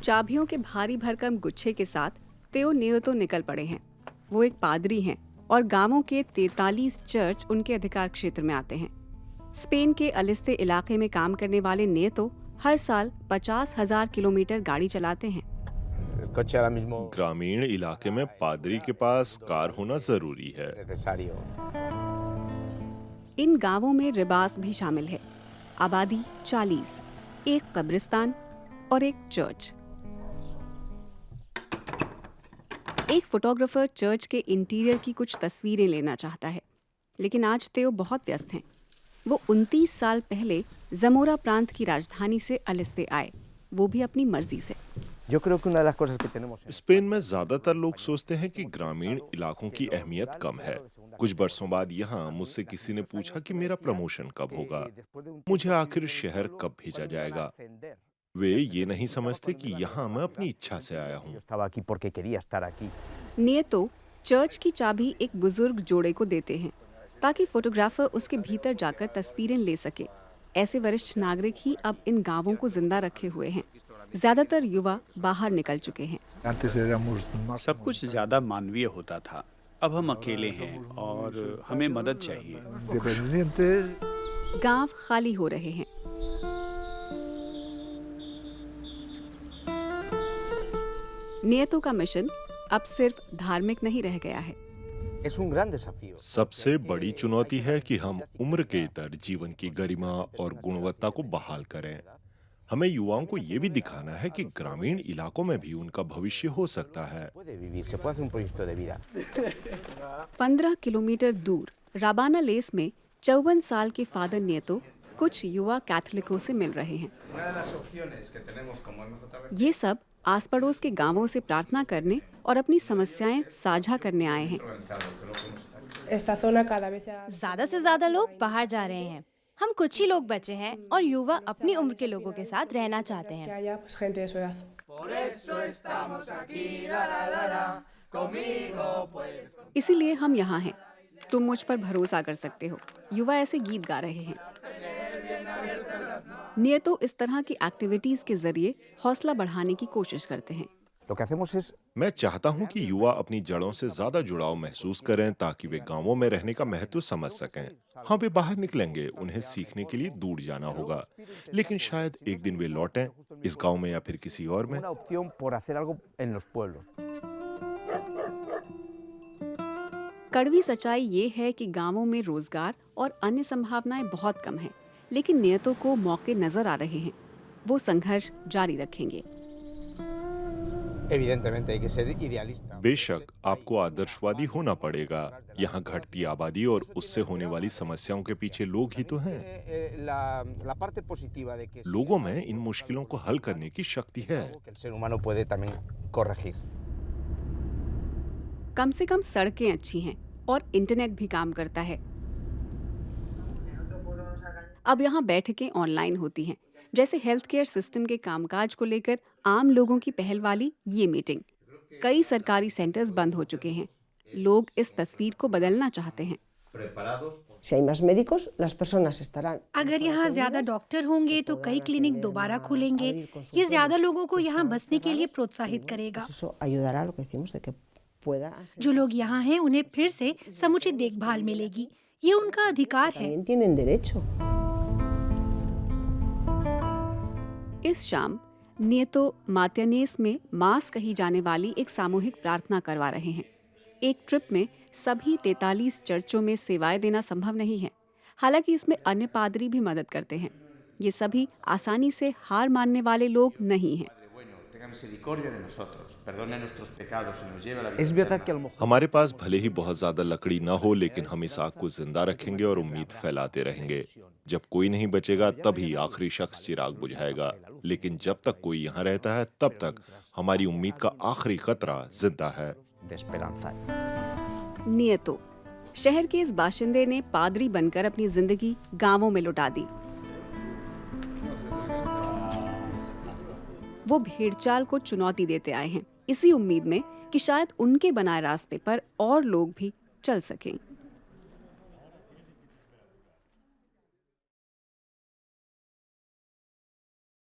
चाबियों के भारी भरकम गुच्छे के साथ तेओ नियोतो निकल पड़े हैं। वो एक पादरी हैं और गांवों के 43 चर्च उनके अधिकार क्षेत्र में आते हैं। स्पेन के अलिस्ते इलाके में काम करने वाले नियोतो हर साल 50,000 किलोमीटर गाड़ी चलाते हैं। ग्रामीण इलाके में पादरी के पास कार होना जरूरी है। इन गांवों में रिबास भी शामिल है। आबादी 40, एक कब्रिस्तान और एक चर्च। एक फोटोग्राफर चर्च के इंटीरियर की कुछ तस्वीरें लेना चाहता है, लेकिन आज तेओ बहुत व्यस्त हैं। वो 29 साल पहले जमोरा प्रांत की राजधानी से अलिस्ते आए, वो भी अपनी मर्जी से। स्पेन में ज्यादातर लोग सोचते हैं कि ग्रामीण इलाकों की अहमियत कम है। कुछ बरसों बाद यहाँ मुझसे किसी ने पूछा कि मेरा प्रमोशन कब होगा, मुझे आखिर शहर कब भेजा जाएगा। वे ये नहीं समझते कि यहाँ मैं अपनी इच्छा से आया हूँ। नियतो चर्च की चाबी एक बुजुर्ग जोड़े को देते हैं ताकि फोटोग्राफर उसके भीतर जाकर तस्वीरें ले सके। ऐसे वरिष्ठ नागरिक ही अब इन गांवों को जिंदा रखे हुए हैं। ज्यादातर युवा बाहर निकल चुके हैं। सब कुछ ज्यादा मानवीय होता था। अब हम अकेले हैं और हमें मदद चाहिए। गांव खाली हो रहे हैं। नियतो का मिशन अब सिर्फ धार्मिक नहीं रह गया है। सबसे बड़ी चुनौती है कि हम उम्र के इतर जीवन की गरिमा और गुणवत्ता को बहाल करें। हमें युवाओं को ये भी दिखाना है कि ग्रामीण इलाकों में भी उनका भविष्य हो सकता है। 15 किलोमीटर दूर राबाना लेस में 54 साल के फादर नियतो कुछ युवा कैथोलिकों से मिल रहे हैं। ये सब आस पड़ोस के गांवों से प्रार्थना करने और अपनी समस्याएं साझा करने आए हैं। ज्यादा से ज्यादा लोग बाहर जा रहे हैं। हम कुछ ही लोग बचे हैं और युवा अपनी उम्र के लोगों के साथ रहना चाहते हैं। इसीलिए हम यहाँ हैं। तुम मुझ पर भरोसा कर सकते हो। युवा ऐसे गीत गा रहे हैं। नियतो इस तरह की एक्टिविटीज के जरिए हौसला बढ़ाने की कोशिश करते हैं। मैं चाहता हूं कि युवा अपनी जड़ों से ज्यादा जुड़ाव महसूस करें ताकि वे गांवों में रहने का महत्व समझ सकें। हाँ, वे बाहर निकलेंगे, उन्हें सीखने के लिए दूर जाना होगा, लेकिन शायद एक दिन वे लौटें, इस गांव में या फिर किसी और में। कड़वी सच्चाई ये है कि गांवों में रोजगार और अन्य संभावनाएं बहुत कम हैं, लेकिन नियतों को मौके नजर आ रहे हैं। वो संघर्ष जारी रखेंगे। बेशक आपको आदर्शवादी होना पड़ेगा। यहाँ घटती आबादी और उससे होने वाली समस्याओं के पीछे लोग ही तो हैं। लोगों में इन मुश्किलों को हल करने की शक्ति है। कम से कम सड़कें अच्छी हैं और इंटरनेट भी काम करता है। अब यहाँ बैठकें ऑनलाइन होती हैं, जैसे हेल्थ केयर सिस्टम के कामकाज को लेकर आम लोगों की पहल वाली ये मीटिंग। कई सरकारी सेंटर्स बंद हो चुके हैं। लोग इस तस्वीर को बदलना चाहते हैं। अगर यहाँ ज्यादा डॉक्टर होंगे तो कई क्लिनिक दोबारा खुलेंगे। ये ज्यादा लोगों को यहाँ बसने के लिए प्रोत्साहित करेगा। जो लोग यहाँ हैं उन्हें फिर से समुचित देखभाल मिलेगी। ये उनका अधिकार है। इस शाम नियतो मात्यानेस में मास कही जाने वाली एक सामूहिक प्रार्थना करवा रहे हैं। एक ट्रिप में सभी 43 चर्चों में सेवाएं देना संभव नहीं है। हालांकि इसमें अन्य पादरी भी मदद करते हैं। ये सभी आसानी से हार मानने वाले लोग नहीं हैं। हमारे पास भले ही बहुत ज्यादा लकड़ी ना हो, लेकिन हम इस आग को जिंदा रखेंगे और उम्मीद फैलाते रहेंगे। जब कोई नहीं बचेगा तभी आखिरी शख्स चिराग बुझाएगा, लेकिन जब तक कोई यहाँ रहता है तब तक हमारी उम्मीद का आखिरी खतरा जिंदा है। नियतो शहर के इस बाशिंदे ने पादरी बनकर अपनी जिंदगी गांवों में लुटा दी। वो भेड़चाल को चुनौती देते आए हैं, इसी उम्मीद में कि शायद उनके बनाए रास्ते पर और लोग भी चल सकें।